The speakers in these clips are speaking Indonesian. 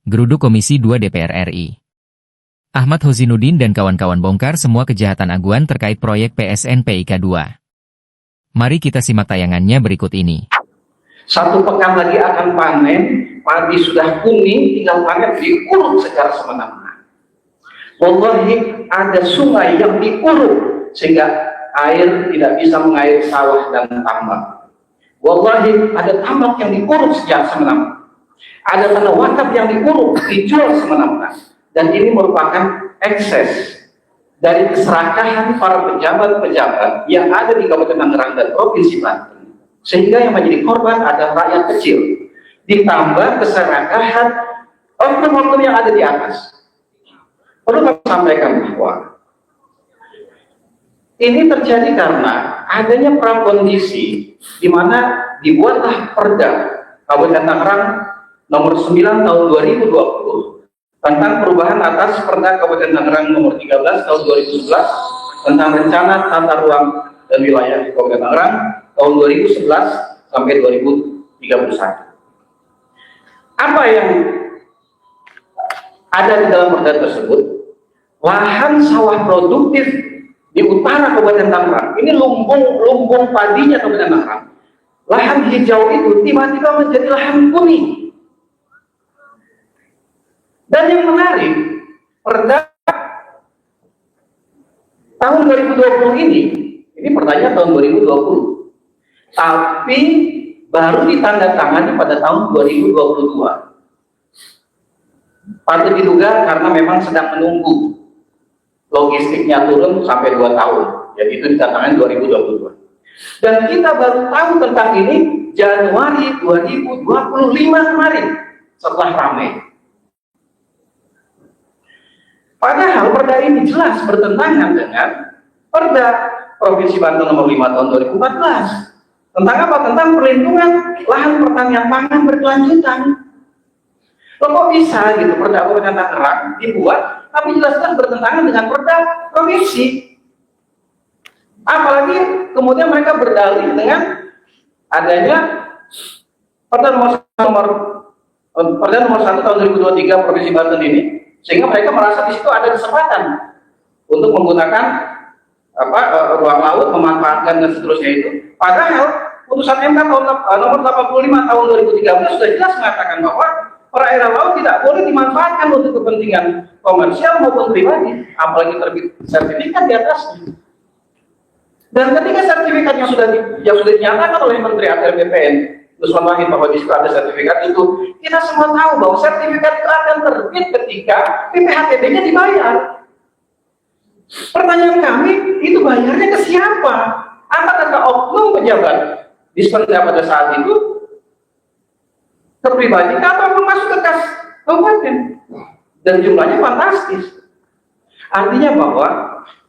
Geruduk Komisi 2 DPR RI. Ahmad Hozinuddin dan kawan-kawan bongkar semua kejahatan aguan terkait proyek PSN PIK 2. Mari kita simak tayangannya berikut ini. 1 pekan lagi akan panen, padi sudah kuning, tinggal panen diuruk secara semena-mena. Wallahi ada sungai yang diuruk sehingga air tidak bisa mengairi sawah dan tambak. Wallahi ada tambak yang diuruk secara semena-mena. Ada tanah wakaf yang diuruk, dijual semena-mena. Dan ini merupakan ekses dari keserakahan para pejabat-pejabat yang ada di Kabupaten Tangerang dan Provinsi Banten. Sehingga yang menjadi korban adalah rakyat kecil. Ditambah keserakahan oknum-oknum yang ada di atas. Perlu kami sampaikan bahwa ini terjadi karena adanya prakondisi di mana dibuatlah Perda Kabupaten Tangerang nomor 9 tahun 2020 tentang perubahan atas Perda Kabupaten Tangerang nomor 13 tahun 2011 tentang rencana tata ruang dan wilayah Kabupaten Tangerang tahun 2011 sampai 2031. Apa yang ada di dalam perda tersebut? Lahan sawah produktif di utara Kabupaten Tangerang, ini lumbung padinya Kabupaten Tangerang. Lahan hijau itu tiba-tiba menjadi lahan kuning. Dan yang menarik, perda tahun 2020 ini perdanya tahun 2020, tapi baru ditandatangani pada tahun 2022. Patut diduga karena memang sedang menunggu logistiknya turun sampai 2 tahun, jadi itu ditandatangani 2022. Dan kita baru tahu tentang ini Januari 2025 kemarin setelah ramai. Padahal perda ini jelas bertentangan dengan Perda Provinsi Banten nomor 5 tahun 2014. Tentang apa? Tentang perlindungan lahan pertanian pangan berkelanjutan. Loh kok bisa gitu Perda Kabupaten Tangerang dibuat, tapi jelas-jelas bertentangan dengan Perda Provinsi. Apalagi kemudian mereka berdalih dengan adanya Perda nomor 1 tahun 2023 Provinsi Banten ini. Sehingga mereka merasa di situ ada kesempatan untuk menggunakan ruang laut, memanfaatkan dan seterusnya itu. Padahal putusan MK nomor 85 tahun 2013 sudah jelas mengatakan bahwa perairan laut tidak boleh dimanfaatkan untuk kepentingan komersial maupun pribadi, apalagi terbit sertifikat di atasnya. Dan ketika sertifikat yang sudah dinyatakan oleh Menteri ATR BPN Nusron Wahid bahwa di situ ada sertifikat itu, kita semua tahu bahwa sertifikat itu akan terbit ketika PPHTB-nya dibayar. Pertanyaan kami, itu bayarnya ke siapa? Apakah ke oknum pejabat di Perda pada saat itu, ke pribadi, atau masuk ke kas kabupaten? Dan jumlahnya fantastis. Artinya bahwa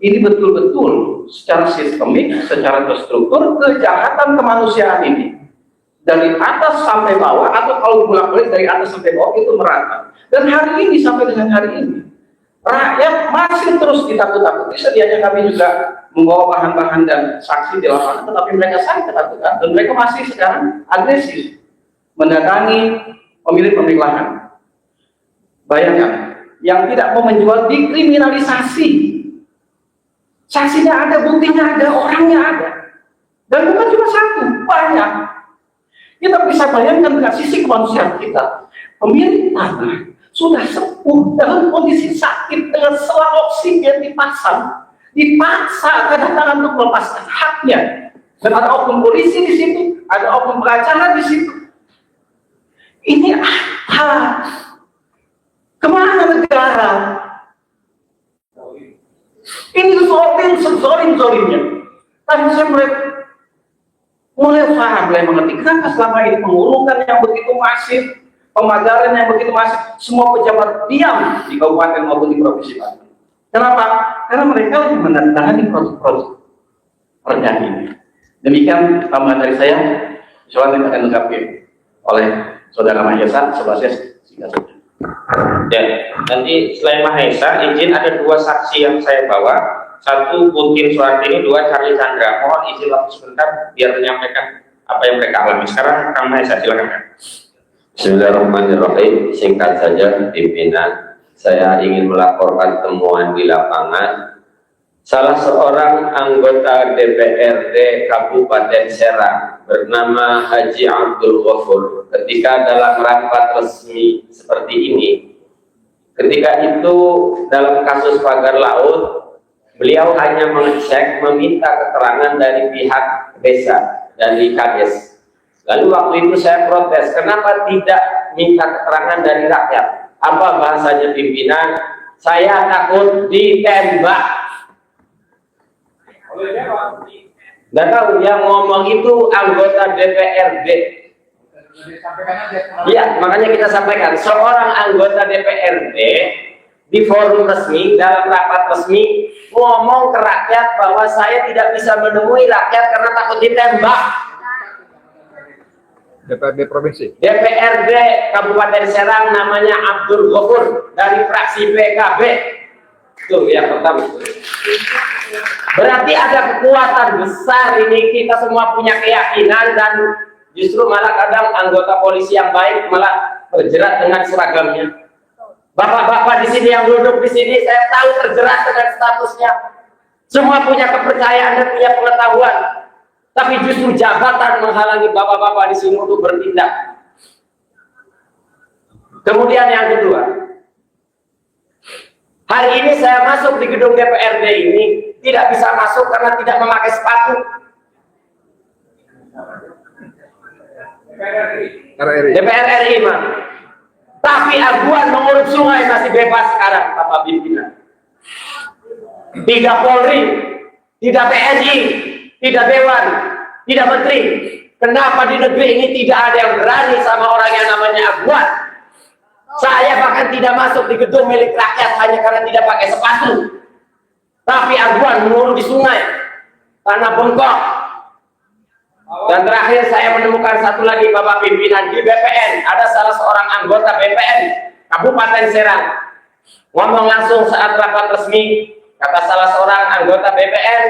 ini betul-betul secara sistemik, secara terstruktur, kejahatan kemanusiaan ini dari atas sampai bawah, atau kalau bolak-balik dari atas sampai bawah itu merata. Dan hari ini sampai dengan hari ini rakyat masih terus ditakut-takuti. Sedianya kami juga membawa bahan-bahan dan saksi di lapangan, tetapi mereka sangat ketakutan dan mereka masih sekarang agresif mendatangi pemilik lahan. Bayangkan, yang tidak mau menjual dikriminalisasi. Saksinya ada, buktinya ada, orangnya ada. Dan bukan cuma satu, banyak. Kita bisa bayangkan dengan sisi kemanusiaan kita. Pemilik tanah sudah sepuh dalam kondisi sakit dengan selang oksigen dipasang, dipaksa kedatangan untuk melepaskan haknya. Dan ada oknum polisi di situ, ada oknum pengacara di situ. Ini apa? Kemana negara? Ini zolim-zolimnya. Tapi saya mulai paham, mulai mengerti kenapa selama ini pengurukan yang begitu masif, pemagaran yang begitu masif, semua pejabat diam di kabupaten maupun di provinsi Banten. Kenapa? Karena mereka yang menandatangani produk-produk perda ini. Demikian tambahan dari saya. Soalnya akan dilengkapi oleh Saudara Mahesa. Sebelah saya singkat saja. Ya, nanti selain Mahesa, izin ada 2 saksi yang saya bawa. 1 Putin Suhartini, 2 Charlie Chandra. Mohon izin waktu sebentar biar menyampaikan apa yang mereka alami. Sekarang Kang Mahesa, silakan. Bismillahirrahmanirrahim. Singkat saja pimpinan, saya ingin melaporkan temuan di lapangan. Salah seorang anggota DPRD Kabupaten Serang bernama Haji Abdul Ghafur, ketika dalam rapat resmi seperti ini, ketika itu dalam kasus pagar laut, beliau hanya mengecek, meminta keterangan dari pihak desa, dari Kades. Lalu waktu itu saya protes, kenapa tidak minta keterangan dari rakyat? Apa bahasanya pimpinan? Saya takut ditembak. Dan tahu yang ngomong itu anggota DPRD. Iya, makanya kita sampaikan, seorang anggota DPRD di forum resmi, dalam rapat resmi, ngomong ke rakyat bahwa saya tidak bisa menemui rakyat karena takut ditembak. DPRD Provinsi. DPRD Kabupaten Serang namanya Abdul Ghafur dari fraksi PKB. Itu yang pertama. Berarti ada kekuatan besar ini, kita semua punya keyakinan, dan justru malah kadang anggota polisi yang baik malah terjerat dengan seragamnya. Bapak-bapak di sini yang duduk di sini, saya tahu terjerat dengan statusnya. Semua punya kepercayaan dan punya pengetahuan. Tapi justru jabatan menghalangi bapak-bapak di sini untuk bertindak. Kemudian yang kedua, hari ini saya masuk di gedung DPRD ini, tidak bisa masuk karena tidak memakai sepatu. DPR RI mah. Tapi aguan mengurus sungai masih bebas sekarang, Bapak Pimpinan. Tidak Polri, tidak TNI, tidak Dewan, tidak Menteri. Kenapa di negeri ini tidak ada yang berani sama orang yang namanya aguan? Saya bahkan tidak masuk di gedung milik rakyat hanya karena tidak pakai sepatu. Tapi aguan mengurus di sungai, tanah bengkok. Dan terakhir saya menemukan satu lagi, Bapak Pimpinan, di BPN ada salah seorang anggota BPN Kabupaten Serang ngomong langsung saat rapat resmi, kata salah seorang anggota BPN,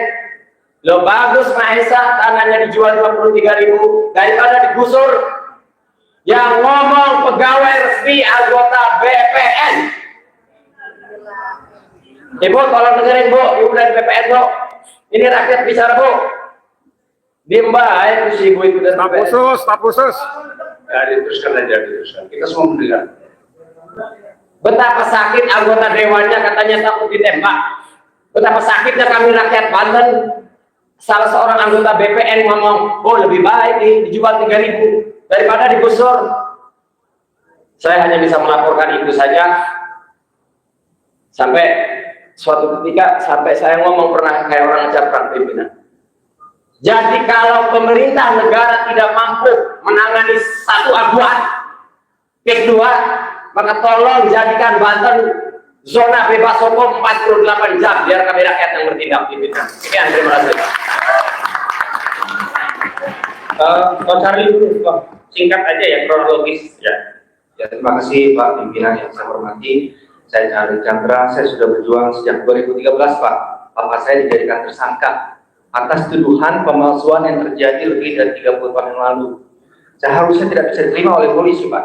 lo bagus Mahesa, tanahnya dijual 23.000 daripada digusur. Yang ngomong pegawai resmi anggota BPN. Ibu tolong dengerin Bu, Ibu dari BPN Bu, ini rakyat bicara Bu. Diem baik si ibu itu dan Staf khusus. Ya, diteruskan aja, diteruskan. Kita semua mendengar. Betapa sakit anggota dewannya katanya takut ditembak. Betapa sakitnya kami rakyat Banten. Salah seorang anggota BPN ngomong, oh lebih baik dijual 3.000 daripada digusur. Saya hanya bisa melaporkan itu saja. Sampai suatu ketika, sampai saya ngomong pernah kayak orang ucapkan pimpinan. Jadi kalau pemerintah negara tidak mampu menangani satu aguan, kedua, maka tolong jadikan Banten zona bebas hukum 48 jam biar kami rakyat yang bertindak. Sekian, terima kasih. Pak Charlie dulu, Pak. Singkat aja ya, kronologis ya. Ya, terima kasih Pak Pimpinan yang saya hormati. Saya Charlie Chandra, saya sudah berjuang sejak 2013 Pak. Bapak saya dijadikan tersangka atas tuduhan pemalsuan yang terjadi lebih dari 30 tahun yang lalu. Seharusnya tidak bisa diterima oleh polisi Pak.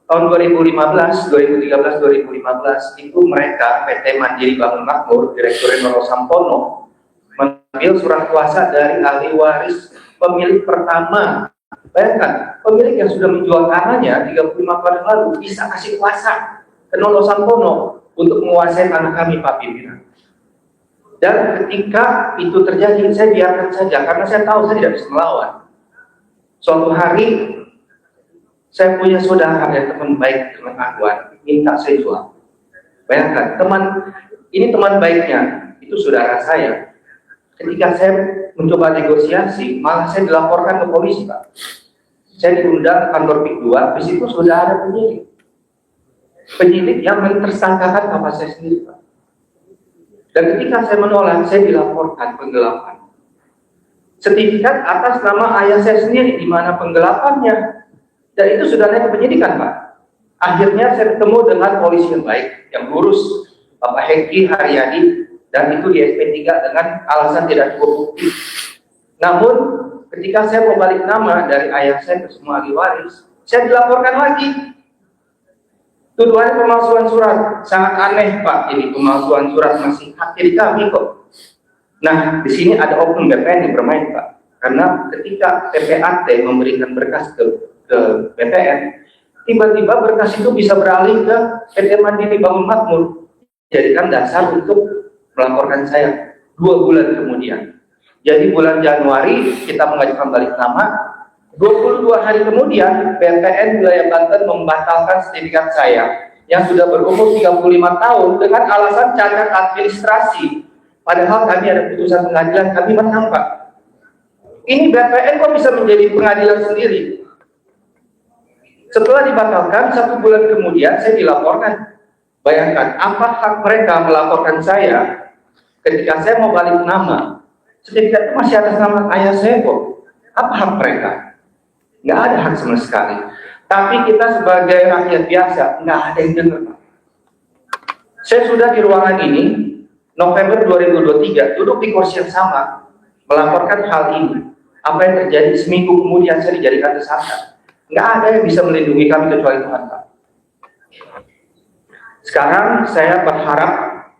Tahun 2015, 2013, 2015 itu mereka PT Mandiri Bangun Makmur, Direktur Noro Sampono mengambil surat kuasa dari ahli waris pemilik pertama. Bayangkan, pemilik yang sudah menjual tanahnya 35 tahun yang lalu bisa kasih kuasa ke Noro Sampono untuk menguasai tanah kami Pak Pimpinan. Dan ketika itu terjadi, saya biarkan saja karena saya tahu saya tidak bisa melawan. Suatu hari saya punya saudara dan teman baik dengan aguan, minta saya jual. Bayangkan, ini teman baiknya, itu saudara saya. Ketika saya mencoba negosiasi, malah saya dilaporkan ke polisi, Pak. Saya diundang ke kantor PIK 2, di situ sudah ada penyidik. Penyidik yang mentersangkakan bapak saya sendiri, Pak. Dan ketika saya menolak, saya dilaporkan penggelapan. Sertifikat atas nama ayah saya sendiri, di mana penggelapannya. Dan itu sudah naik ke penyidikan, Pak. Akhirnya saya ketemu dengan polisi yang baik, yang lurus, Bapak Hengki Haryadi, dan itu di SP3 dengan alasan tidak cukup bukti. Namun, ketika saya mau balik nama dari ayah saya ke semua ahli waris, Saya dilaporkan lagi. Tuduhan pemalsuan surat, sangat aneh Pak, ini pemalsuan surat masih hak diri kami kok. Nah, di sini ada oknum BPN yang bermain Pak, karena ketika PPAT memberikan berkas ke BPN, tiba-tiba berkas itu bisa beralih ke PT Mandiri Bangun Makmur, jadikan dasar untuk melaporkan saya 2 bulan kemudian. Jadi bulan Januari kita mengajukan balik nama. 22 hari kemudian, BPN Wilayah Banten membatalkan sertifikat saya yang sudah berumur 35 tahun dengan alasan cacat administrasi. Padahal kami ada putusan pengadilan, kami menang Pak. Ini BPN kok bisa menjadi pengadilan sendiri? Setelah dibatalkan, 1 bulan kemudian saya dilaporkan. Bayangkan, apa hak mereka melaporkan saya ketika saya mau balik nama? Sertifikat itu masih atas nama ayah saya kok. Apa hak mereka? Nggak ada hak sama sekali. Tapi kita sebagai rakyat biasa, nggak ada yang dengar. Saya sudah di ruangan ini, November 2023, duduk di kursi yang sama, melaporkan hal ini. Apa yang terjadi seminggu kemudian saya dijadikan tersangka. Nggak ada yang bisa melindungi kami kecuali Tuhan, Pak. Sekarang saya berharap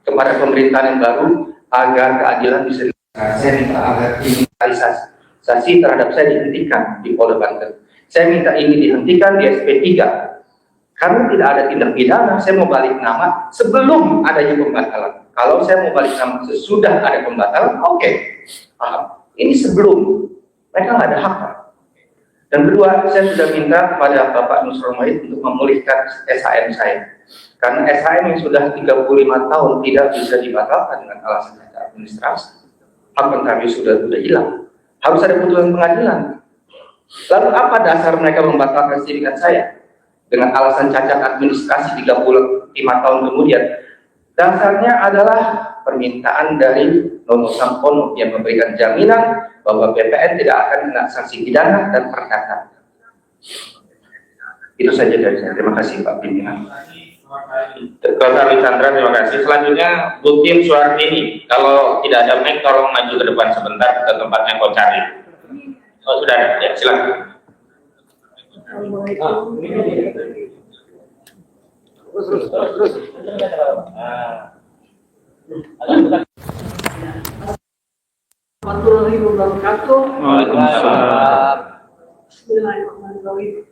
kepada pemerintahan yang baru agar keadilan bisa dilakukan. Saya minta agar kriminalisasi terhadap saya dihentikan di Polda Banten. Saya minta ini dihentikan di SP3. Karena tidak ada tindak pidana, saya mau balik nama sebelum adanya pembatalan. Kalau saya mau balik nama sesudah ada pembatalan, oke, paham. Ini sebelum, mereka nggak ada hak, Pak. Dan kedua, saya sudah minta kepada Bapak Nusron Wahid untuk memulihkan SHM saya. Karena SHM yang sudah 35 tahun tidak bisa dibatalkan dengan alasan administrasi. Hak kami sudah hilang. Harus ada putusan pengadilan. Lalu apa dasar mereka membatalkan sertifikat saya? Dengan alasan cacat administrasi 35 tahun kemudian. Dasarnya adalah permintaan dari Nono Sampono yang memberikan jaminan bahwa BPN tidak akan kena sanksi pidana dan perdata. Itu saja dari saya. Terima kasih Pak Pimpinan. Dr. Chandra, terima kasih. Selanjutnya Bu Kim Suardini. Kalau tidak ada mic, tolong maju ke depan sebentar ke tempatnya Ko cari. Oh sudah ada, ya silakan. Warahmatullahi wabarakatuh. Waalaikumsalam. Bismillahirrahmanirrahim.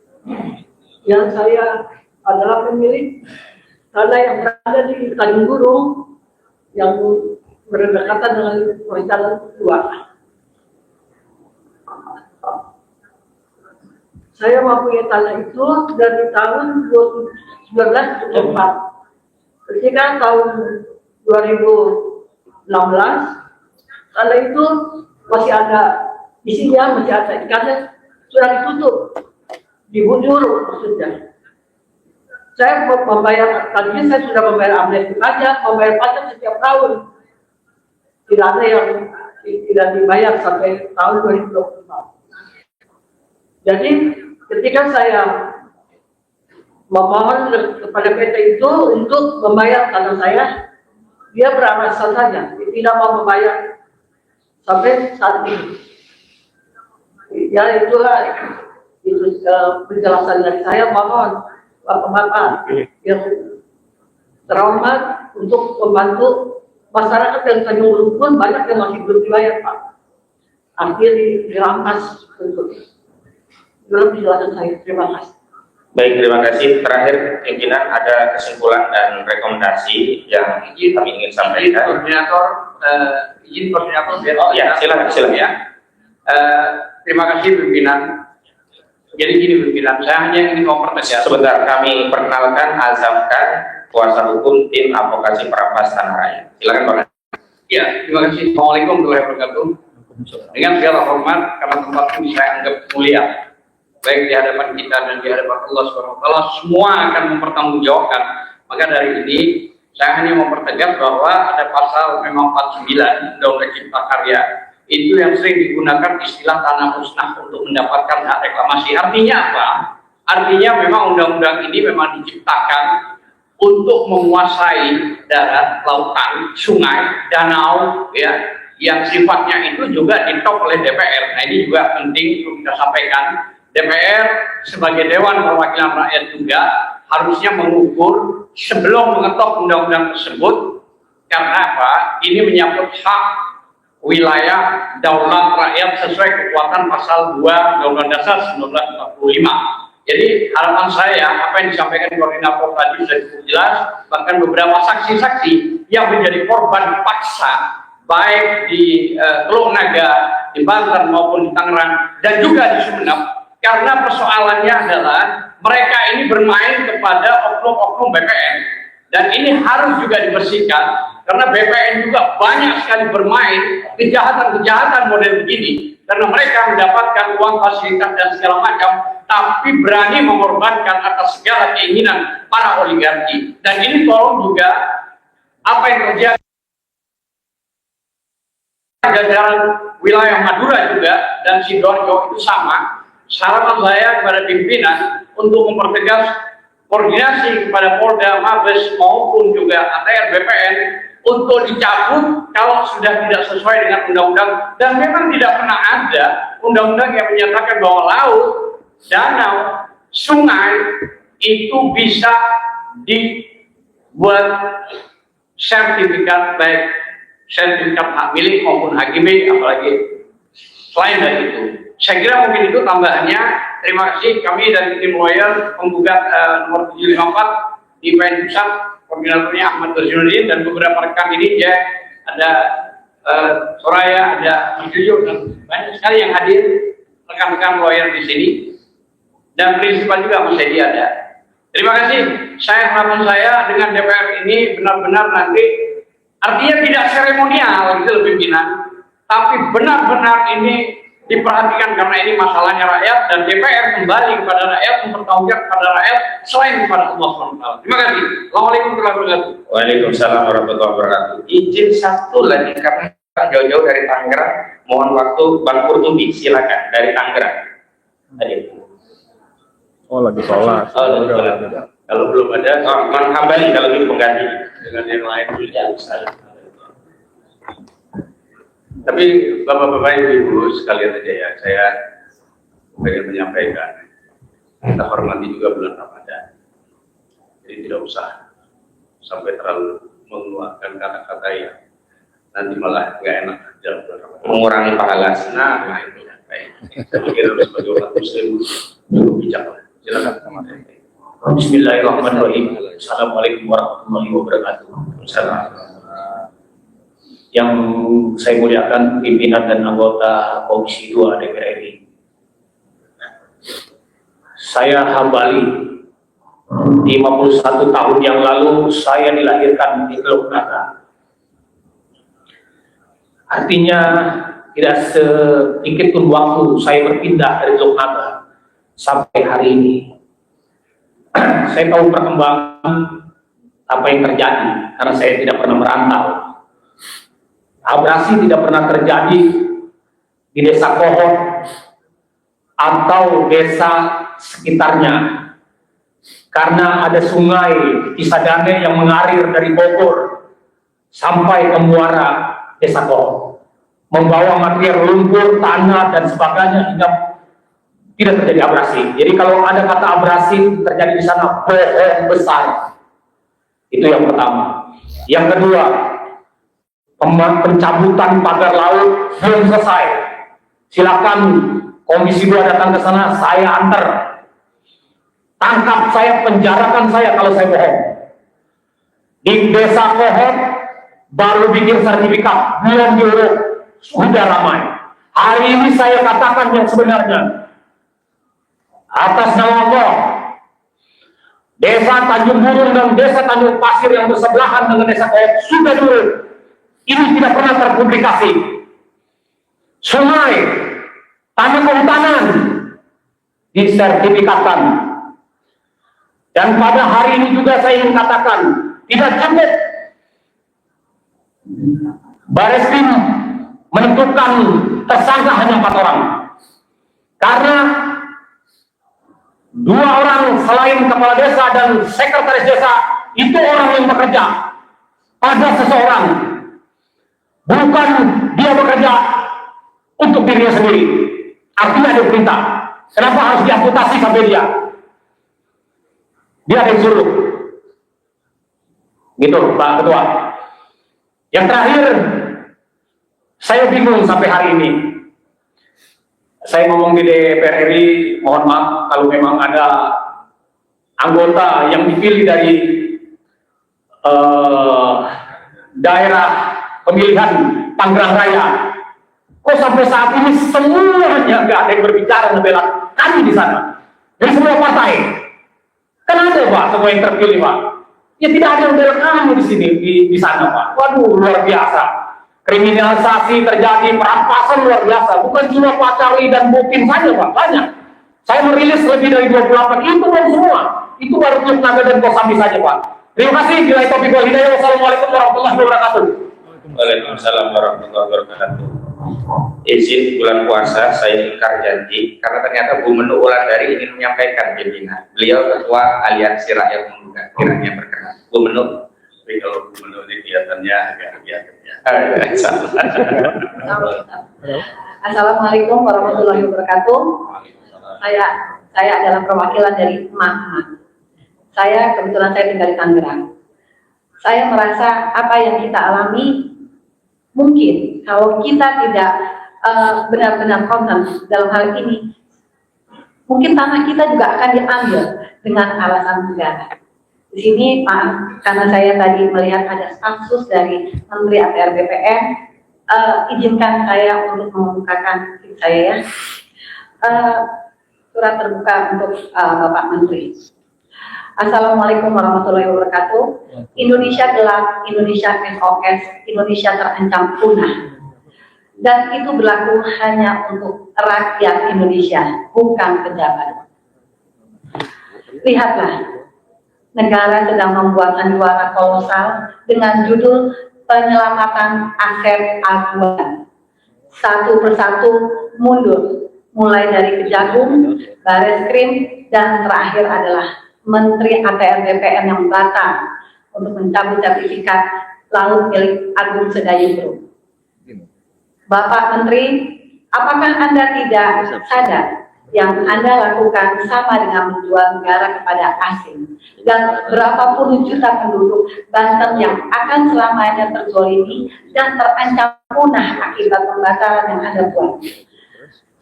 Yang saya adalah pemilik tanah yang berada di Tanjung Burung yang berdekatan dengan Perikanan 2. Saya mempunyai tanah itu dari tahun 1974. Ketika tahun 2016, tanah itu masih ada isinya, masih ada ikannya, sudah ditutup, dibujur maksudnya. Saya membayar, tadinya saya sudah membayar amnesti pajak, membayar pajak setiap tahun. Tidak ada yang tidak dibayar sampai tahun 2024. Jadi ketika saya memohon kepada PT itu untuk membayar tanah saya, dia beralasan saja, tidak mau membayar sampai saat ini. Ya itulah itu penjelasan dari saya. Mohon Bapak-bapak yang terhormat untuk membantu masyarakat yang Tanjung Burung pun banyak yang masih belum dibayar Pak. Akhirnya dirampas untuk dalam penjelasan saya. Terima kasih. Baik, terima kasih. Terakhir, pimpinan ada kesimpulan dan rekomendasi yang kami ingin sampaikan. Izin koordinator. Oh ya, silakan ya. Terima kasih pimpinan. Jadi gini pimpinan, saya hanya ingin mempertegas. Sebentar, kami perkenalkan Azam Khan, kuasa hukum tim advokasi perampas tanah rakyat. Silakan Pak. Ya, terima kasih. Assalamualaikum warahmatullahi wabarakatuh. Dengan segala hormat, karena tempat ini saya anggap mulia, baik di hadapan kita dan di hadapan Allah SWT, semua akan mempertanggungjawabkan. Maka dari ini, saya hanya mempertegas bahwa ada pasal memang 49 Undang-Undang Cipta Karya itu yang sering digunakan istilah tanah musnah untuk mendapatkan hak reklamasi. Artinya apa? Artinya memang undang-undang ini memang diciptakan untuk menguasai darat, lautan, sungai, danau, ya, yang sifatnya itu juga ditok oleh DPR. Nah ini juga penting untuk kita sampaikan DPR sebagai Dewan Perwakilan Rakyat juga harusnya mengukur sebelum mengetok undang-undang tersebut. Karena apa? Ini menyangkut hak wilayah daulat rakyat sesuai kekuatan pasal 2 Undang-Undang Dasar 1945. Jadi harapan saya, apa yang disampaikan koordinator tadi sudah cukup jelas, bahkan beberapa saksi-saksi yang menjadi korban paksa, baik di Teluk Naga, di Banten maupun di Tangerang, dan juga di Sumeneb, karena persoalannya adalah mereka ini bermain kepada oknum-oknum BPN. Dan ini harus juga dibersihkan, karena BPN juga banyak sekali bermain kejahatan-kejahatan model begini. Karena mereka mendapatkan uang fasilitas dan segala macam, tapi berani mengorbankan atas segala keinginan para oligarki. Dan ini tolong juga apa yang terjadi jajaran wilayah Madura juga dan Sidoarjo itu sama. Harapan saya kepada pimpinan untuk mempertegas koordinasi kepada Polda, Mabes maupun juga ATR BPN untuk dicabut kalau sudah tidak sesuai dengan undang-undang, dan memang tidak pernah ada undang-undang yang menyatakan bahwa laut, danau, sungai itu bisa dibuat sertifikat, baik sertifikat hak milik maupun HGB, apalagi selain dari itu. Saya kira mungkin itu tambahannya. Terima kasih, kami dari tim lawyer penggugat nomor 754 di PN Pusat, koordinatornya Ahmad Hozinoddin dan beberapa rekan ini, ya, ada Soraya, ada Mas Jojo, dan banyak sekali yang hadir, rekan-rekan lawyer di sini, dan prinsipal juga Mas Edi ada. Terima kasih. Harapan saya dengan DPR ini benar-benar nanti, artinya tidak seremonial gitu loh pimpinan, tapi benar-benar ini diperhatikan karena ini masalahnya rakyat, dan DPR kembali kepada rakyat, mempertanggungjawabkan kepada rakyat selain kepada Allah SWT. Terima kasih. Assalamualaikum warahmatullahi wabarakatuh. Waalaikumsalam warahmatullahi wabarakatuh. Izin satu lagi karena jauh-jauh dari Tangerang, mohon waktu Bang Kurtubi, silakan dari Tangerang. Hadir. Oh, lagi sholat. Oh, lagi sholat. Kalau belum ada, Bang Hambali kalau gitu pengganti dengan yang lain dulu ya. Tapi Bapak-Bapak Ibu sekalian aja ya, saya ingin menyampaikan, kita hormati juga bulan Ramadan. Jadi tidak usah sampai terlalu mengeluarkan kata-kata yang nanti malah nggak enak dalam bulan Ramadan. Mengurangi pahala. Nah itu baik. Saya pikir sebagai umat Muslim cukup bijak. Silakan sama saya. Bismillahirrahmanirrahim. Assalamualaikum warahmatullahi wabarakatuh. Assalamualaikum. Yang saya muliakan pimpinan dan anggota Komisi 2 DPR RI. Saya Hambali, 51 tahun yang lalu saya dilahirkan di Teluk Naga. Artinya tidak sedikit pun waktu saya berpindah dari Teluk Naga sampai hari ini. Saya tahu perkembangan apa yang terjadi karena saya tidak pernah merantau. Abrasi tidak pernah terjadi di desa Kohon atau desa sekitarnya, karena ada sungai Cisadane yang mengalir dari Bogor sampai ke muara desa Kohon, membawa material lumpur, tanah dan sebagainya hingga tidak terjadi abrasi. Jadi kalau ada kata abrasi terjadi di sana, bohong besar. Itu yang pertama. Yang kedua, pencabutan pagar laut belum selesai. Silakan Komisi 2 datang ke sana, saya antar. Tangkap saya, penjarakan saya kalau saya bohong. Di desa Kohon baru bikin sertifikat, belum diurus, sudah ramai. Hari ini saya katakan yang sebenarnya. Atas nama Allah, desa Tanjung Burung dan desa Tanjung Pasir yang bersebelahan dengan desa Kohon sudah diurus. Ini tidak pernah terpublikasi. Sungai, tanah kehutanan disertifikatkan. Dan pada hari ini juga saya ingin katakan, tidak cukup Bareskrim menentukan tersangka hanya 4 orang. Karena 2 orang selain kepala desa dan sekretaris desa itu orang yang bekerja pada seseorang. Bukan dia bekerja untuk dirinya sendiri. Artinya ada perintah. Kenapa harus diamputasi sampai dia? Dia ada yang suruh. Gitu, Pak Ketua. Yang terakhir, saya bingung sampai hari ini. Saya ngomong di DPR RI, mohon maaf kalau memang ada anggota yang dipilih dari daerah pemilihan Tangerang Raya. Kok sampai saat ini semuanya nggak ada yang berbicara membela kami di sana. Dari semua partai. Kan ada Pak, semua yang terpilih Pak. Ya tidak ada yang membela kami di sini, di sana Pak. Waduh, luar biasa. Kriminalisasi terjadi, perampasan luar biasa. Bukan cuma Pak Charlie dan Bukin saja Pak, banyak. Saya merilis lebih dari 28, itu belum semua. Itu baru Teluk Naga dan Kosambi saja Pak. Terima kasih. Bila taufiq wal hidayah. Wassalamualaikum warahmatullahi wabarakatuh. Waalaikumsalam warahmatullahi wabarakatuh. Izin bulan puasa saya ingkar janji karena ternyata Bu Menu Wulandari ingin menyampaikan janjinya. Beliau ketua Aliansi Rakyat Membuka, kiranya berkenan. Bu Menu, tapi kalau Bu Menu ini kelihatannya agak biasa. Assalamualaikum warahmatullahi wabarakatuh. Saya adalah perwakilan dari emak-emak. Kebetulan saya tinggal di Tangerang. Saya merasa apa yang kita alami, mungkin kalau kita tidak benar-benar konsen dalam hal ini, mungkin tanah kita juga akan diambil dengan alasan negara. Di sini Pak, karena saya tadi melihat ada status dari Menteri ATR BPN, izinkan saya untuk membukakan saya ya. Surat terbuka untuk Bapak Menteri. Assalamualaikum warahmatullahi wabarakatuh. Indonesia gelap, Indonesia SOS, Indonesia terancam punah. Dan itu berlaku hanya untuk rakyat Indonesia, bukan pejabat. Lihatlah, negara sedang membuat sandiwara kolosal dengan judul penyelamatan aset aguan. Satu persatu mundur, mulai dari Kejagung, Bareskrim, dan terakhir adalah Menteri ATR BPN yang batal untuk mencabut sertifikat laut milik Agung Sedayu. Bapak Menteri, apakah Anda tidak sadar yang Anda lakukan sama dengan menjual negara kepada asing? Dan berapa puluh juta penduduk Banten yang akan selamanya terzolimi dan terancam punah akibat pembatalan yang Anda buat?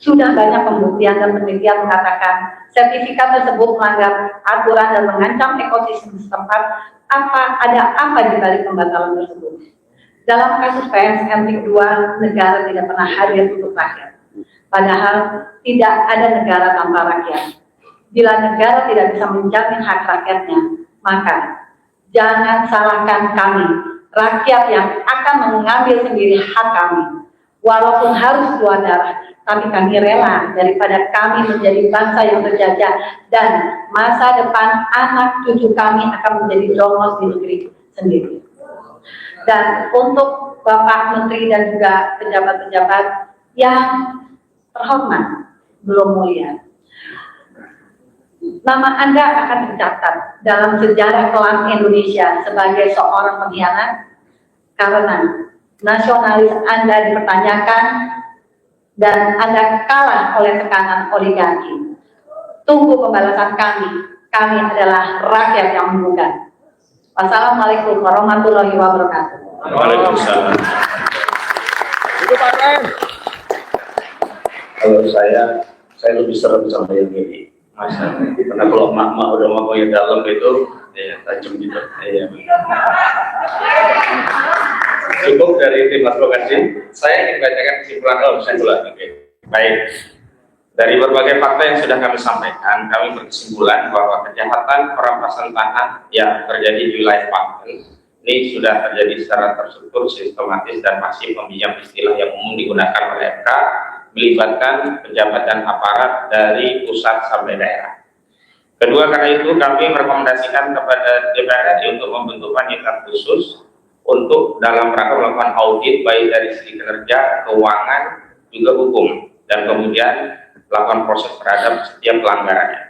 Sudah banyak pembuktian dan penelitian mengatakan sertifikat tersebut melanggar aturan dan mengancam ekosistem setempat. Ada apa di balik pembatalan tersebut? Dalam kasus PSN PIK 2, negara tidak pernah hadir untuk rakyat. Padahal tidak ada negara tanpa rakyat. Bila negara tidak bisa menjamin hak rakyatnya, maka jangan salahkan kami, rakyat yang akan mengambil sendiri hak kami. Walaupun harus keluar darah, tapi kami rela daripada kami menjadi bangsa yang terjajah dan masa depan anak cucu kami akan menjadi jongos di negeri sendiri. Dan untuk Bapak Menteri dan juga pejabat-pejabat yang terhormat, belum mulia, nama Anda akan tercatat dalam sejarah kelam Indonesia sebagai seorang pengkhianat karena nasionalis Anda dipertanyakan dan Anda kalah oleh tekanan oligarki. Tunggu pembalasan kami. Kami adalah rakyat yang menggugat. Wassalamualaikum warahmatullahi wabarakatuh. Waalaikumsalam. Kalau saya lebih serem sama yang ini. Masa, karena kalau emak-emak udah mau yang dalam itu, ya tajam gitu. Ya. Cukup dari tim advokasi. Saya ingin bacakan kesimpulan. Oke. Baik. Dari berbagai fakta yang sudah kami sampaikan, kami berkesimpulan bahwa kejahatan perampasan tanah yang terjadi di wilayah Banten ini sudah terjadi secara terstruktur, sistematis, dan masif meminjam istilah yang umum digunakan oleh MK, melibatkan pejabat dan aparat dari pusat sampai daerah. Kedua, karena itu kami merekomendasikan kepada DPR RI untuk membentuk panitia khusus untuk dalam rangka melakukan audit baik dari segi kinerja, keuangan, juga hukum, dan kemudian melakukan proses terhadap setiap pelanggarannya.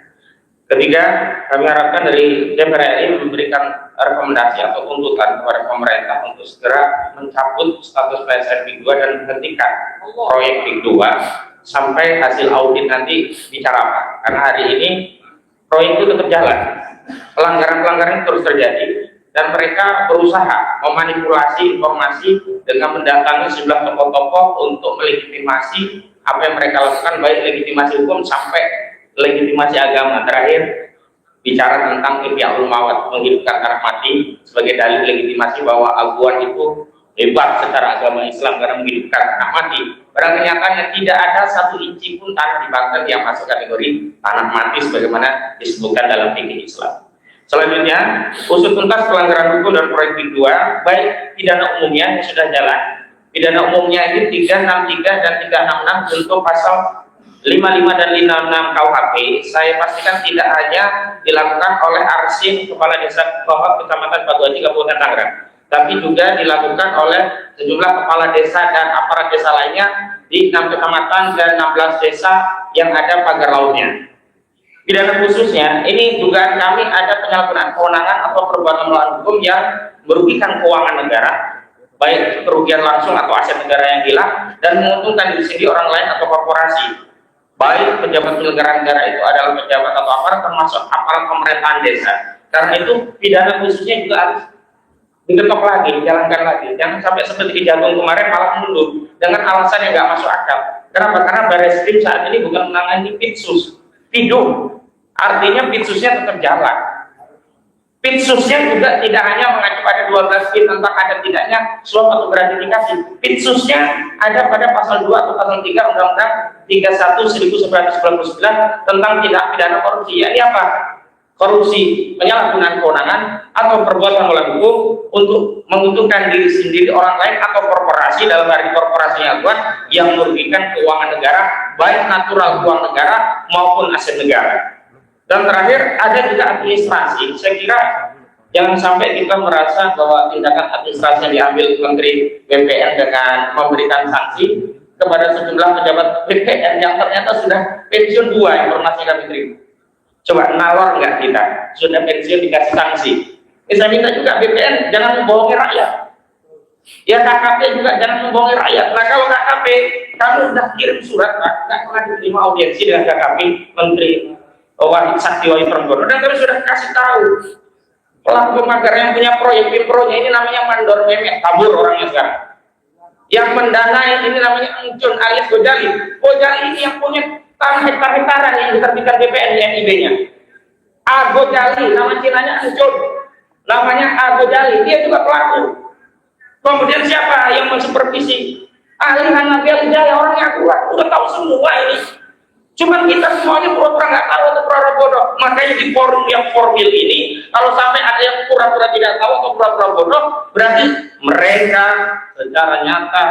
Ketiga, kami harapkan dari DPR RI memberikan rekomendasi atau tuntutan kepada pemerintah untuk segera mencabut status PSN PIK 2 dan menghentikan proyek PIK 2 sampai hasil audit nanti bicara apa. Karena hari ini proyek itu tetap jalan, pelanggaran-pelanggaran terus terjadi, dan mereka berusaha memanipulasi informasi dengan mendatangi sejumlah tokoh-tokoh untuk melegitimasi apa yang mereka lakukan, baik legitimasi hukum sampai legitimasi agama. Terakhir bicara tentang Ihyaul Mawat, menghidupkan anak mati sebagai dalil legitimasi bahwa Aguan itu hebat secara agama Islam karena menghidupkan anak mati. Padahal kenyataannya tidak ada satu inci pun tanah di Banten yang masuk kategori tanah mati sebagaimana disebutkan dalam fikih Islam. Selanjutnya, usut tuntas pelanggaran hukum dan proyek kedua, baik pidana umumnya yang sudah jalan. Pidana umumnya ini 363 dan 366 untuk pasal 55 dan 56 KUHP. Saya pastikan tidak hanya dilakukan oleh Arsin, Kepala Desa Kohot, Kecamatan Batu Haji, Kabupaten Tangerang, tapi juga dilakukan oleh sejumlah kepala desa dan aparat desa lainnya di 6 kecamatan dan 16 desa yang ada pagar lautnya. Pidana khususnya, ini dugaan kami ada penyalahgunaan kewenangan atau perbuatan melawan hukum yang merugikan keuangan negara, baik kerugian langsung atau aset negara yang hilang, dan menguntungkan diri sendiri, orang lain, atau korporasi. Baik pejabat penyelenggara negara itu adalah pejabat atau aparat, termasuk aparat pemerintahan desa. Karena itu pidana khususnya juga harus diketok lagi, dijalankan lagi. Jangan sampai seperti di Jagung kemarin malah mundur dengan alasan yang nggak masuk akal. Kenapa? Karena Barreskrim saat ini bukan menangani Pitsus, Pidum. Artinya Pitsusnya tetap jalan. Pitsusnya juga tidak hanya mengacu pada 12 pin tentang ada tidaknya suap atau gratifikasi. Pitsusnya ada pada pasal 2 atau pasal 3 Undang-Undang 31.1999 tentang tindak pidana korupsi. Ini apa? Korupsi, penyalahgunaan kewenangan atau perbuatan melawan hukum untuk menguntungkan diri sendiri, orang lain, atau korporasi, dalam hal ini korporasinya Aguan, yang merugikan keuangan negara, baik natural uang negara maupun aset negara. Dan terakhir ada juga administrasi. Saya kira jangan sampai kita merasa bahwa tindakan administrasi yang diambil Menteri BPN dengan memberikan sanksi kepada sejumlah pejabat BPN yang ternyata sudah pensiun 2, informasi kami terima. Coba nalor nggak kita sudah pensiun dikasih sanksi? Saya minta juga BPN jangan membohongi rakyat. Ya KKP juga jangan membohongi rakyat. Nah kalau KKP kami sudah kirim surat, nggak pernah diterima audiensi dengan KKP Menteri Wahid Sakti Wahid Trenggono, dan kami sudah kasih tahu pelaku makar yang punya proyek Pimpronya ini namanya Mandor Memek, kabur orangnya sekarang. Yang mendanai ini namanya Encun alias Gojali. Gojali ini yang punya tanah hektar-hektaran yang diterbitkan BPN NIB-nya. Agojali, nama Cinanya Encun, namanya Agojali, dia juga pelaku. Kemudian siapa yang mensupervisi? Ahli Hanafi Al-Jaya, orangnya kuat, udah tahu semua ini. Cuman kita semuanya pura-pura nggak tahu atau pura-pura bodoh. Makanya di forum yang formal ini, kalau sampai ada yang pura-pura tidak tahu atau pura-pura bodoh, berarti mereka secara nyata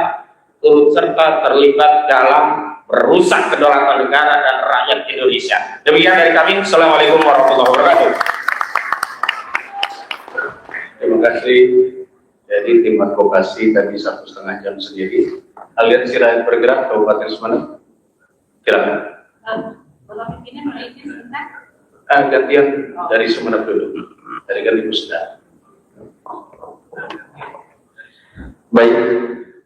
turut serta terlibat dalam merusak kedaulatan negara dan rakyat Indonesia. Demikian dari kami. Assalamualaikum warahmatullahi wabarakatuh. Terima kasih. Jadi tim advokasi tadi 1,5 jam sendiri. Kalian silakan bergerak Kabupaten Sumeneb. Silakan. Gantian dari Sumeneb dulu. Dari kan Ibu sudah. Baik.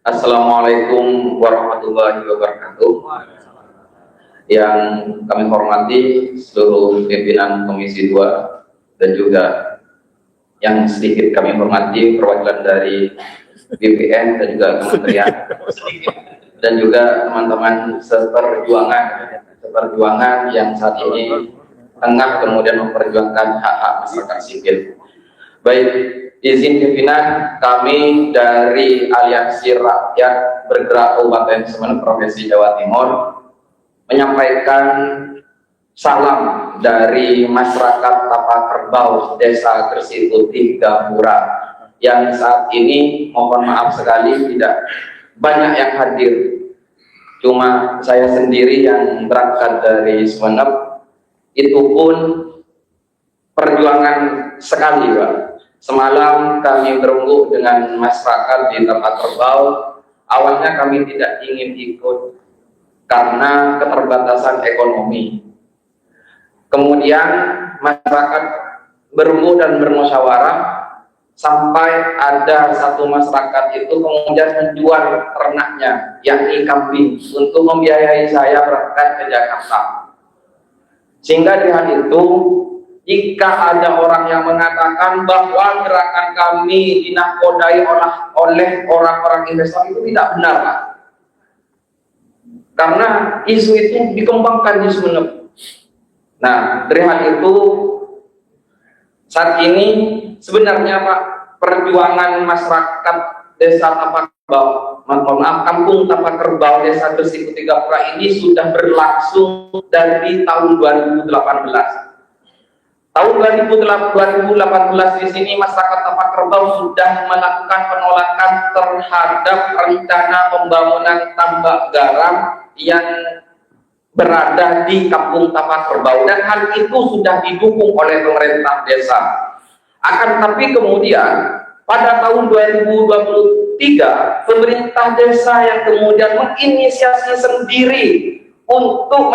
Assalamualaikum warahmatullahi wabarakatuh. Yang kami hormati seluruh pimpinan Komisi 2 dan juga yang sedikit kami hormati perwakilan dari BPN dan juga kementerian dan juga teman-teman seperjuangan yang saat ini tengah kemudian memperjuangkan hak-hak masyarakat sipil. Baik, izin pimpinan kami dari Aliansi Rakyat Bergerak Kabupaten Sumeneb Provinsi Jawa Timur menyampaikan salam dari masyarakat Tapak Kerbau, Desa Gresik Putih, Gapura, yang saat ini mohon maaf sekali tidak banyak yang hadir. Cuma saya sendiri yang berangkat dari Sumeneb, itu pun perjuangan sekali, Pak. Semalam kami berungguh dengan masyarakat di Tapak Kerbau. Awalnya kami tidak ingin ikut karena keterbatasan ekonomi. Kemudian masyarakat berungguh dan bermusyawarah sampai ada satu masyarakat itu kemudian menjual ternaknya, yakni kambing, untuk membiayai saya berangkat ke Jakarta. Sehingga di hal itu, jika ada orang yang mengatakan bahwa gerakan kami dinakodai oleh orang-orang investor, itu tidak benar, Pak. Karena isu itu dikembangkan di Sumeneb. Nah, dari hal itu, saat ini sebenarnya Pak, perjuangan masyarakat Desa Tapak Kerbau, Kampung Tapak Kerbau, Desa Gresik Kutigapura ini sudah berlangsung dari tahun 2018. Tahun 2018 di sini masyarakat Tapak Kerbau sudah melakukan penolakan terhadap rencana pembangunan tambak garam yang berada di Kampung Tapak Kerbau, dan hal itu sudah didukung oleh pemerintah desa. Akan tetapi kemudian pada tahun 2023 pemerintah desa yang kemudian menginisiasi sendiri untuk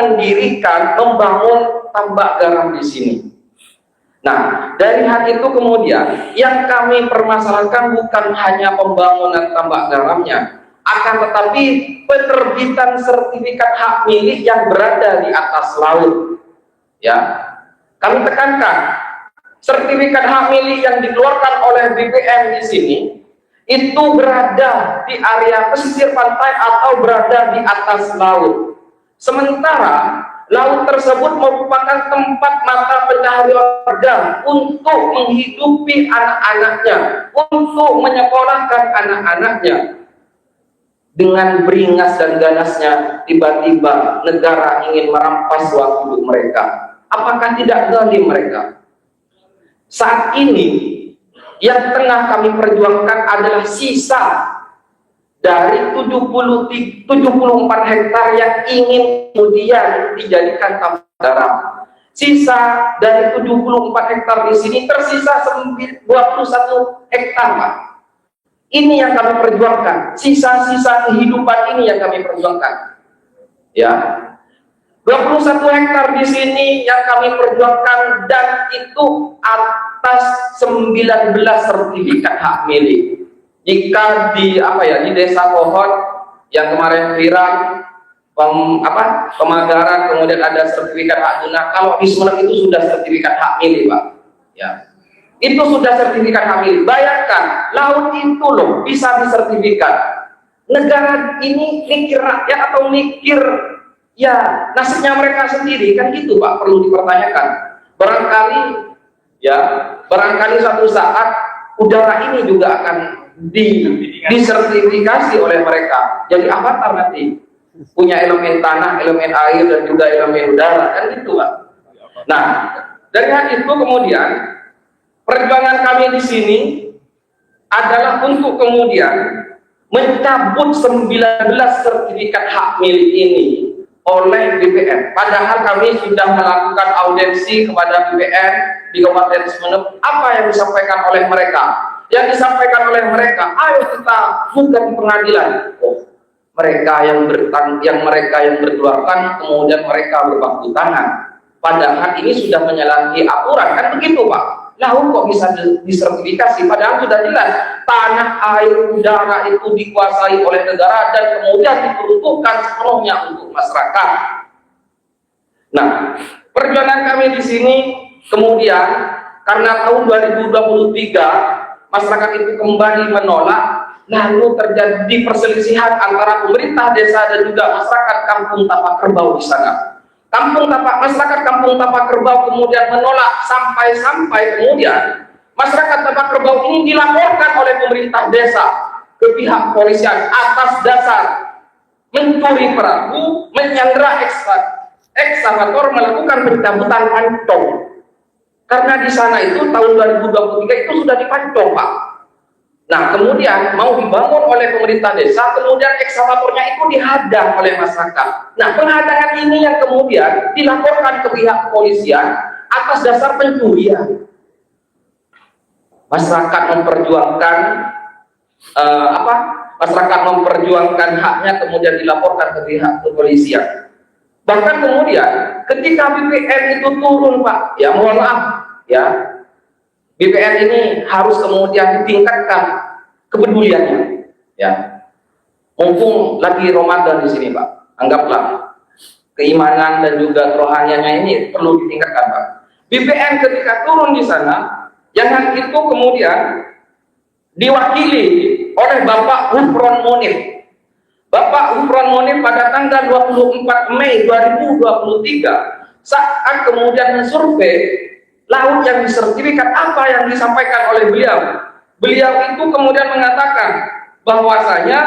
membangun tambak garam di sini. Nah, dari hal itu kemudian yang kami permasalahkan bukan hanya pembangunan tambak garamnya, akan tetapi penerbitan sertifikat hak milik yang berada di atas laut. Ya, kami tekankan, sertifikat hak milik yang dikeluarkan oleh BPN di sini itu berada di area pesisir pantai atau berada di atas laut. Sementara laut tersebut merupakan tempat mata pencaharian warga untuk menghidupi anak-anaknya, untuk menyekolahkan anak-anaknya. Dengan beringas dan ganasnya, tiba-tiba negara ingin merampas uang hidup mereka. Apakah tidak zalim mereka? Saat ini yang tengah kami perjuangkan adalah sisa dari 74 hektar yang ingin kemudian dijadikan tambak garam. Sisa dari 74 hektar di sini tersisa 21 hektar, Pak. Ini yang kami perjuangkan, sisa-sisa kehidupan ini yang kami perjuangkan. Ya, 21 hektar di sini yang kami perjuangkan, dan itu atas 19 sertifikat hak milik. Jika di di Desa Pohon yang kemarin viral, pemagaran kemudian ada sertifikat hak guna, kalau di Sumeneb itu sudah sertifikat hak milik, Pak. Ya. Itu sudah sertifikat hak milik. Bayangkan, laut itu loh bisa disertifikat. Negara ini mikir rakyat atau mikir ya nasibnya mereka sendiri, kan gitu, Pak, perlu dipertanyakan. Barangkali suatu saat udara ini juga akan disertifikasi oleh mereka. Jadi avatar nanti punya elemen tanah, elemen air, dan juga elemen udara, kan gitu, Pak. Nah, dari hal itu kemudian perjuangan kami di sini adalah untuk kemudian mencabut 19 sertifikat hak milik ini oleh BPN. Padahal kami sudah melakukan audiensi kepada BPN di Kabupaten Sumeneb. Apa yang disampaikan oleh mereka? Yang disampaikan oleh mereka, ayo kita buka di pengadilan. Oh, mereka yang berkeluarkan, kemudian mereka berbakti tangan. Padahal ini sudah menyalahi aturan, kan begitu, Pak? Lalu kok bisa disertifikasi? Padahal sudah jelas tanah, air, udara itu dikuasai oleh negara dan kemudian diperuntukkan sepenuhnya untuk masyarakat. Nah, perjuangan kami di sini kemudian karena tahun 2023 masyarakat itu kembali menolak, lalu terjadi perselisihan antara pemerintah desa dan juga masyarakat Kampung Tapak Kerbau di sana. Masyarakat Kampung Tapak Kerbau kemudian menolak, sampai kemudian masyarakat Tapak Kerbau ini dilaporkan oleh pemerintah desa ke pihak kepolisian atas dasar mencuri perahu, menyandra ekskavator, melakukan pencabutan pancong. Karena di sana itu tahun 2023 itu sudah dipancong, Pak. Nah, kemudian mau dibangun oleh pemerintah desa, kemudian ekskavatornya itu dihadang oleh masyarakat. Nah, penghadangan ini yang kemudian dilaporkan ke pihak kepolisian atas dasar pencurian. Masyarakat memperjuangkan Masyarakat memperjuangkan haknya, kemudian dilaporkan ke pihak kepolisian. Bahkan kemudian ketika BPN itu turun, Pak, ya mohon maaf, ya BPR ini harus kemudian ditingkatkan kepeduliannya, ya. Mumpung lagi Ramadan di sini, Pak, anggaplah keimanan dan juga kerohaniannya ini perlu ditingkatkan, Pak. BPN ketika turun di sana, jangan itu kemudian diwakili oleh Bapak Hufron Munif. Bapak Hufron Munif pada tanggal 24 Mei 2023 saat kemudian mensurvei laut yang disertifikat, apa yang disampaikan oleh beliau. Beliau itu kemudian mengatakan bahwasanya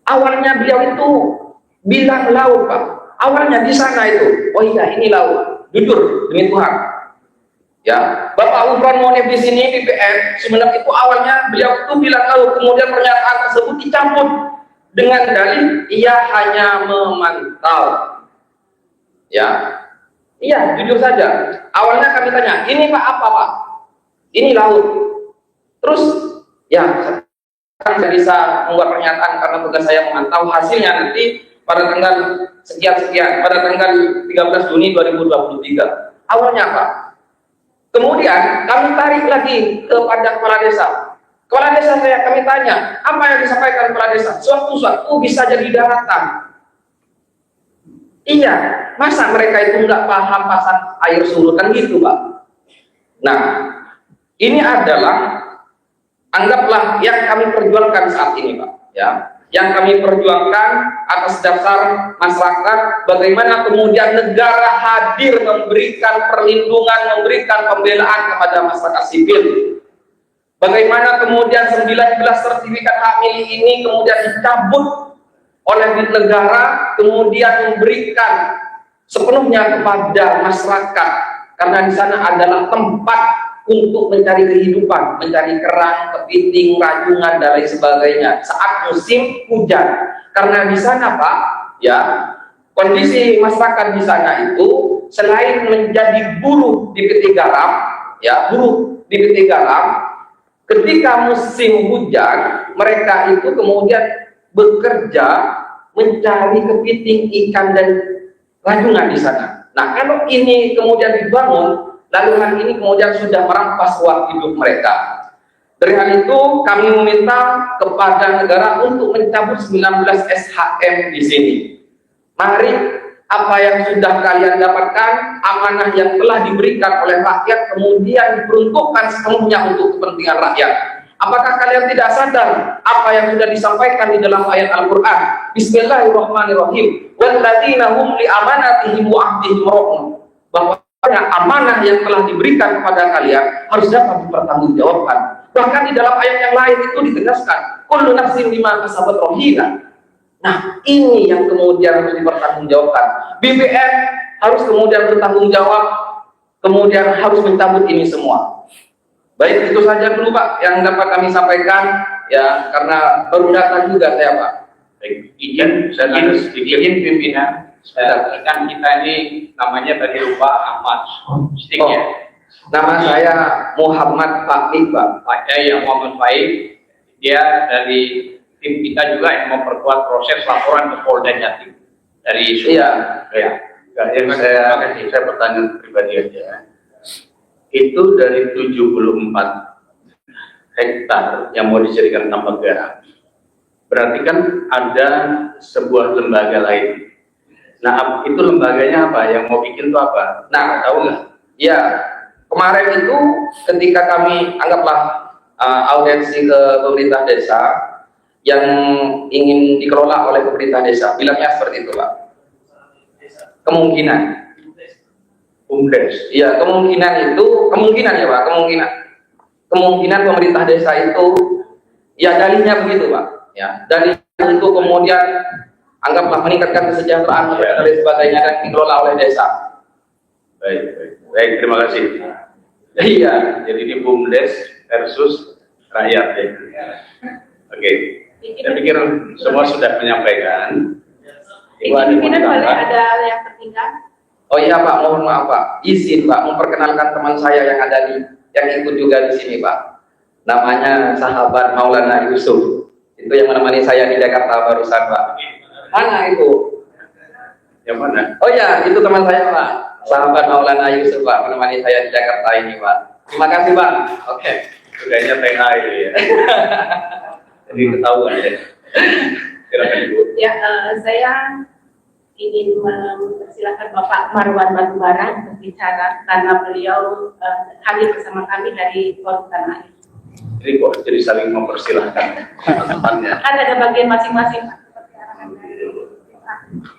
awalnya beliau itu bilang laut, Pak. Awalnya di sana itu, oh iya ini laut. Jujur demi Tuhan. Ya, Bapak Hufron Munif di sini BPN sebenarnya itu awalnya beliau itu bilang laut, kemudian pernyataan tersebut dicampur dengan dalih ia hanya memantau. Ya. Iya, jujur saja. Awalnya kami tanya, ini Pak apa Pak? Ini laut. Terus, ya, saya bisa membuat pernyataan karena tugas saya memantau. Hasilnya nanti pada tanggal sekian-sekian, pada tanggal 13 Juni 2023. Awalnya apa? Kemudian kami tarik lagi kepada kepala desa. Kepala desa kami tanya, apa yang disampaikan kepala desa? Suatu bisa jadi daratan. Iya, masa mereka itu nggak paham pasang air surut kan gitu, Pak? Nah, ini adalah anggaplah yang kami perjuangkan saat ini, Pak. Ya, yang kami perjuangkan atas dasar masyarakat, bagaimana kemudian negara hadir memberikan perlindungan, memberikan pembelaan kepada masyarakat sipil. Bagaimana kemudian 19 sertifikat hak milik ini kemudian dicabut oleh negara, kemudian memberikan sepenuhnya kepada masyarakat, karena di sana adalah tempat untuk mencari kehidupan, mencari kerang, kepiting, rajungan dan lain sebagainya saat musim hujan. Karena di sana, Pak, ya, kondisi masyarakat di sana itu selain menjadi buruh di PT Garam, ya, buruh di PT Garam, ketika musim hujan mereka itu kemudian bekerja mencari kepiting, ikan dan rajungan di sana. Nah, kalau ini kemudian dibangun, lalu hal ini kemudian sudah merampas uang hidup mereka. Dari hal itu kami meminta kepada negara untuk mencabut 19 SHM di sini. Mari apa yang sudah kalian dapatkan, amanah yang telah diberikan oleh rakyat kemudian diperuntukkan sepenuhnya untuk kepentingan rakyat. Apakah kalian tidak sadar apa yang sudah disampaikan di dalam ayat Al-Quran? Bismillahirrahmanirrahim. Walladzina hum li amanatihim wa ahdihim ra'un. Bahwa amanah yang telah diberikan kepada kalian harus dapat dipertanggungjawabkan. Bahkan di dalam ayat yang lain itu ditegaskan, kullu nafsin bima kasabat rahina. Nah, ini yang kemudian harus dipertanggungjawabkan. BPN harus kemudian bertanggung jawab, kemudian harus mencabut ini semua. Baik, itu saja dulu Pak yang dapat kami sampaikan, ya, karena baru datang juga saya, Pak. Baik, izin pimpinan, kan kita ini namanya tadi lupa Ahmad Stik, ya. Nama saya Muhammad Faik, Pak. Yang Muhammad Faik, dia dari tim kita juga yang memperkuat proses laporan ke Polda Jatim dari Iya. Ya. Yang saya pertanyaan pribadi aja. Itu dari 74 hektar yang mau dijadikan tambak garam, berarti kan ada sebuah lembaga lain. Nah, itu lembaganya apa? Yang mau bikin itu apa? Nah, tahu nggak? Ya, kemarin itu ketika kami anggaplah audiensi ke pemerintah desa yang ingin dikelola oleh pemerintah desa, bilangnya seperti itu, Pak. Kemungkinan. BUMDes. Iya, kemungkinan ya Pak, kemungkinan pemerintah desa itu, ya dalihnya begitu Pak, ya, dalih untuk kemudian anggaplah meningkatkan kesejahteraan dan lain sebagainya dan dikelola oleh desa. Baik, terima kasih. Iya, jadi ini BUMDes versus rakyat, ya. Oke, saya pikir semua sudah menyampaikan. Pimpinan boleh ada yang tertinggal? Oh iya Pak, mohon maaf Pak, izin Pak memperkenalkan teman saya yang ada yang ikut juga di sini Pak. Namanya sahabat Maulana Yusuf. Itu yang menemani saya di Jakarta barusan Pak. Mana itu? Yang mana? Oh ya, itu teman saya Pak. Sahabat Maulana Yusuf Pak menemani saya di Jakarta ini Pak. Terima kasih Bang. Oke, kayaknya TA ini ya. Jadi ketahuan ya. Silakan Ibu. Ya, saya ingin mempersilahkan Bapak Marwan Batubara berbicara karena beliau hadir bersama kami dari Forum Tanah Air. Ini kok jadi saling mempersilahkan teman-temannya. Kan ada bagian masing-masing.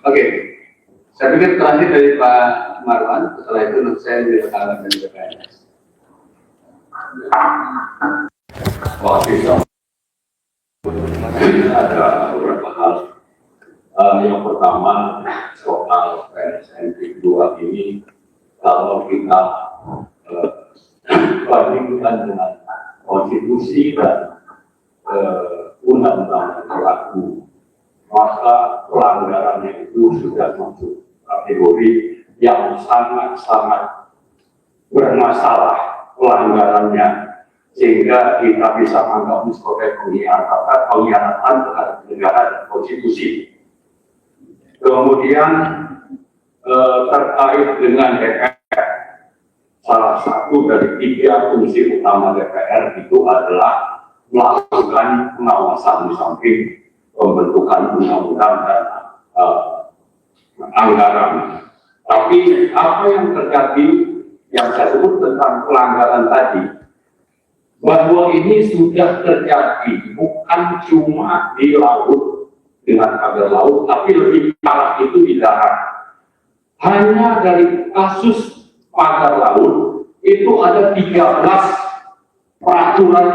Oke, saya pikir terakhir dari Pak Marwan, setelah itu saya direkam dari BPNS. Ada beberapa hal. Yang pertama, soal PSN 2 ini, kalau kita bandingkan dengan konstitusi dan undang-undang berlaku, maka pelanggarannya itu sudah masuk kategori yang sangat-sangat bermasalah pelanggarannya, sehingga kita bisa anggap sebagai pengkhianatan terhadap negara dan konstitusi. Kemudian terkait dengan DPR, salah satu dari 3 fungsi utama DPR itu adalah melakukan pengawasan di samping pembentukan undang-undang dan anggaran. Tapi apa yang terjadi, yang saya sebut tentang pelanggaran tadi, bahwa ini sudah terjadi bukan cuma di laut dengan pagar laut, tapi lebih parah itu di darat. Hanya dari kasus pagar laut itu ada 13 peraturan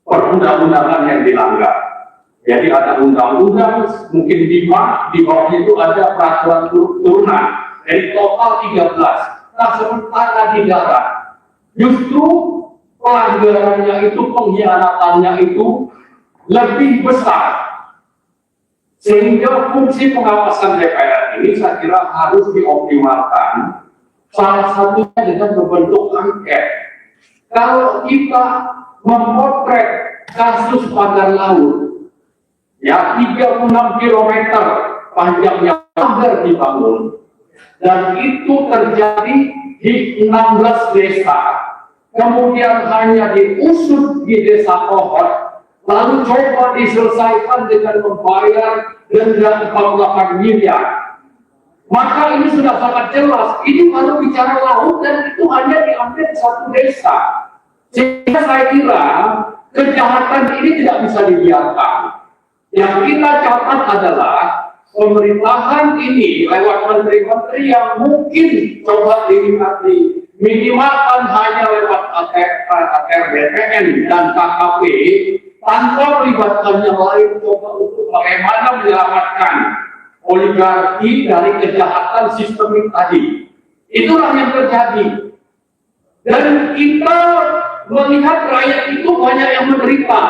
perundang-undangan yang dilanggar. Jadi ada undang-undang mungkin 5, di bawahnya itu ada peraturan turunan. Jadi total 13. Nah, sementara di darat justru pelanggarannya itu, pengkhianatannya itu lebih besar. Sehingga fungsi pengawasan DPR ini saya kira harus dioptimalkan. Salah satunya dengan membentuk angket. Kalau kita memotret kasus pagar laut, ya 36 km panjangnya pagar dibangun, dan itu terjadi di 16 desa, kemudian hanya diusut di desa Pohon, lalu coba diselesaikan dengan membayar denda 48 miliar. Maka ini sudah sangat jelas, ini baru bicara laut dan itu hanya diambil di satu desa. Sehingga saya kira kejahatan ini tidak bisa dibiarkan. Yang kita catat adalah pemerintahan ini lewat menteri-menteri yang mungkin coba dinikmati, minimalkan hanya lewat ATR BPN dan KKP, tanpa melibatkan yang lain, coba untuk bagaimana menyelamatkan oligarki dari kejahatan sistemik tadi. Itulah yang terjadi. Dan kita melihat rakyat itu banyak yang menderita.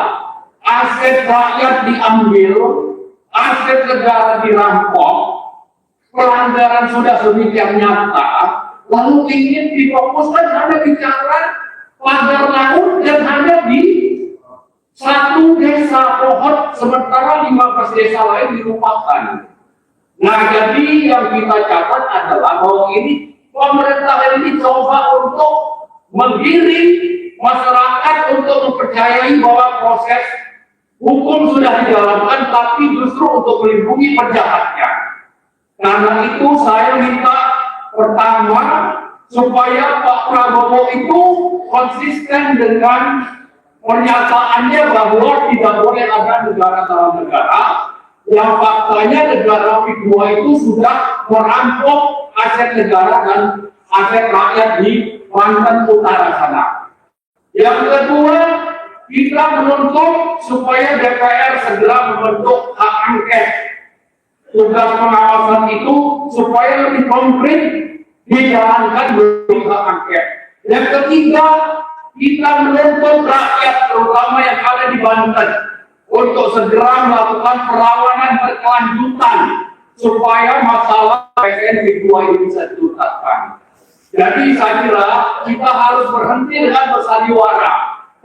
Aset rakyat diambil, aset negara dirampok, pelanggaran sudah sedemikian nyata, lalu ingin difokuskan hanya bicara pagar laut dan hanya di satu desa Pohon, sementara 15 desa lain dilupakan. Nah, jadi yang kita catat adalah bahwa ini pemerintah ini coba untuk menggiring masyarakat untuk mempercayai bahwa proses hukum sudah dijalankan, tapi justru untuk melindungi penjahatnya. Karena itu saya minta pertama supaya Pak Prabowo itu konsisten dengan pernyataannya bahwa tidak boleh ada negara dalam negara, yang faktanya negara kedua itu sudah merampok aset negara dan aset rakyat di Banten Utara sana. Yang kedua, kita menuntut supaya DPR segera membentuk hak angket. Tugas pengawasan itu supaya lebih konkret dijalankan melalui hak angket. Yang ketiga, kita menuntut rakyat terutama yang ada di Banten untuk segera melakukan perlawanan berkelanjutan supaya masalah PSN 2 ini bisa dituntaskan. Jadi saya kira kita harus berhenti dengan bersandiwara,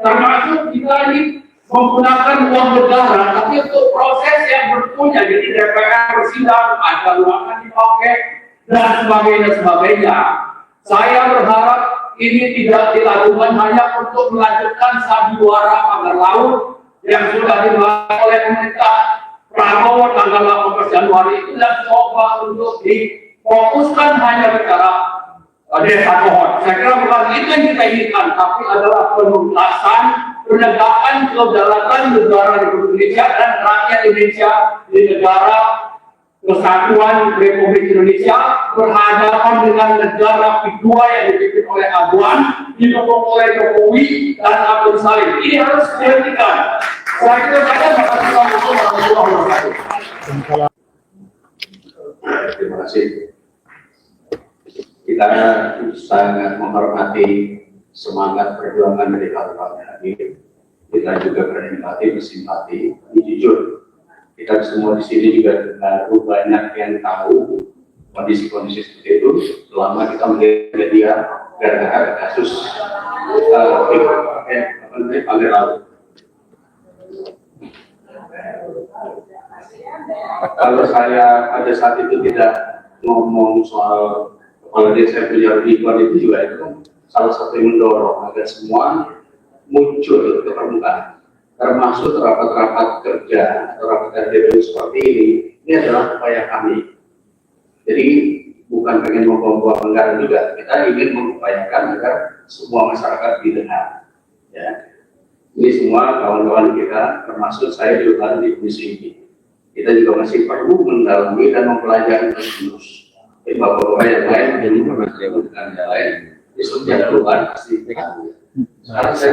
termasuk kita ini menggunakan uang negara, tapi untuk proses yang berpunya, jadi DPR bersidang, ada ruangan dipakai dan sebagainya. Saya berharap ini tidak dilakukan hanya untuk melanjutkan sandiwara pagar laut yang sudah dilakukan oleh pemerintah Prabowo tanggal 18 Januari itu, dan coba untuk difokuskan hanya bicara desa pohon. Saya kira bukan itu yang kita inginkan, tapi adalah penuntasan, penegakan kedaulatan negara Republik Indonesia dan rakyat Indonesia di negara Kesatuan Republik Indonesia berhadapan dengan negara kedua yang dipimpin oleh Aguan, didukung oleh Jokowi dan Abdul Salim. Ini harus dihentikan. Saya kira saya Terima kasih. Kita sangat menghormati semangat perjuangan dari kawan-kawan hadir. Kita juga berempati, bersimpati, jujur. Kita semua di sini juga baru banyak yang tahu kondisi-kondisi seperti itu selama kita melihat dia gara-gara kasus pagar laut. Kalau saya pada saat itu tidak ngomong soal kepala desa Pulau Ribuan itu juga itu salah satu yang mendorong agar semua muncul ke permukaan, termasuk rapat-rapat kerja atau rapat kerja seperti ini adalah upaya kami. Jadi bukan pengen membawa anggaran juga, kita ingin mengupayakan agar semua masyarakat didengar. Ya. Ini semua kawan-kawan kita, termasuk saya juga di komisi ini. Kita juga masih perlu mendalami dan mempelajari terus. Bapak-bapak yang lain, ini dengan yang lain, di setiap perubahan pasti. Sekarang saya